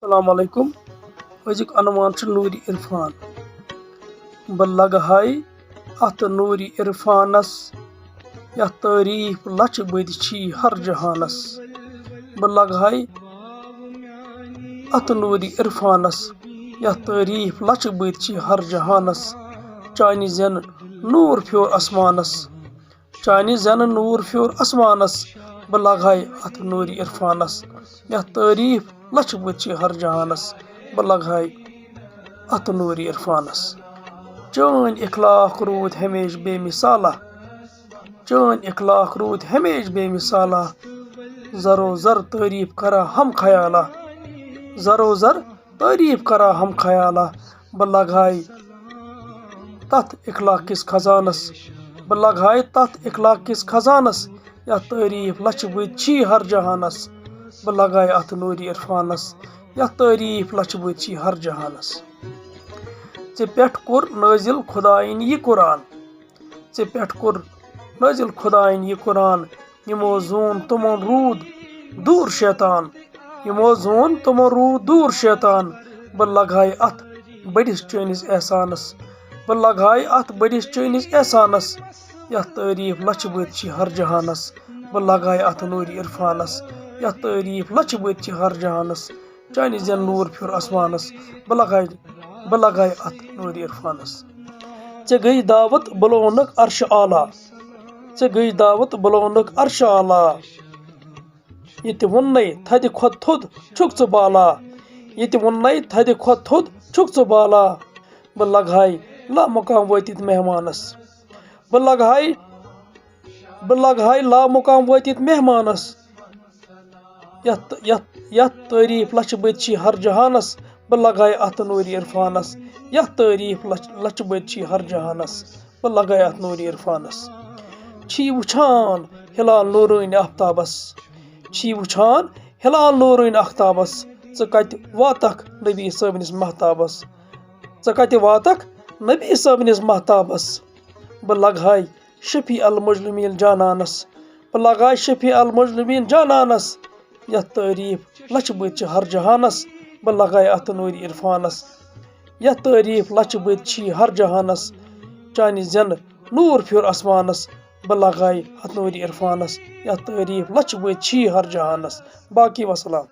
अस्सलाम वालेकुम। अजुक अनवान नूरी इरफान। बह लगहाई अत नूरी इरफानस यह तारीफ लच बद छी हर जहानस। बह लगहाई अत नूरी इरफानस यह तारीफ लच बद छी हर जहानस। चानि जन नूर फ्योर आसमानस, चानि जन नूर फ्योर आसमानस। बह लगहाई अत नूरी इरफानस यह तारीफ लच बद छी हर जहानस। बह लगहाई अत नूरी इरफानस। चान इखलाक रूद हमेश बेमिसाला, चान इखलाक रूद हमेश बेमिसाला। जरो जर तारीफ करा हम खयाला, जरो जर तारीफ करा हम खयाला। बह लगहाई तथ इखलाक किस खजानस, बह लगहाई तथ इखलाक किस खजानस। यह तारीफ लच बद छी हर जहानस। बह लगहाई अत नूरी इरफानस यह तारीफ लच बद छी हर जहानस। चे पेठ कोर नाजिल खुदाइन यह कुरान, चे पेठ कोर नाजिल खुदाइन यह कुरान। यमो जून तुमन रूद दूर शैतान, यमो जून तुमन रूद दूर शैतान। बह लगहाई अत बड़िस चैनिस एहसानस, बह लगहाई अत बड़िस चैनिस एहसानस। यह तारीफ लच बद छी हर जहानस। बह लगहाई अत नूरी इरफानस यह तारीफ लच बद छी हर जहानस। चानि जन नूर फ्योर आसमानस, बह लगहाई अत नूरी इरफानस। चे गई दावत बुलौनक अर्श आला, चे गई दावत बुलौनक अर्श आला। ये वोन्ने थद खोत थोद छुक च बाला, ये वोन्ने थद खोत थोद छुक च बाला। बह लगहाई ला मुकाम वातित मेहमानस, बह लगहाई ला मुकाम वातित मेहमानस। यह तारीफ लच बद छी हर जहानस। बह लगहाई अत नूरी इरफानस यह तारीफ लच बद छी हर जहानस। बह लगहाई अत नूरी इरफानस। छी वुछान हिलाल नूरन आफ्ताबस, छी वुछान हिलाल नूरन आफ्ताबस। च कत वातक नबी साबनिस महताबस, च कत वातक नबी साबनिस महताबस। बह लगहाई शफी अल मुजलिमीन जानानस, बह लगहाई शफी अल मुजलिमीन जानानस। यह तारीफ लच बद छी हर जहानस। बह लगहाई अत नूरी इरफानस यह तारीफ लच बद छी हर जहानस। चानि जन नूर फ्योर आसमानस, बह लगहाई अत नूरी इरफानस यह तारीफ लच बद छी हर जहानस। बाकी वसलाम।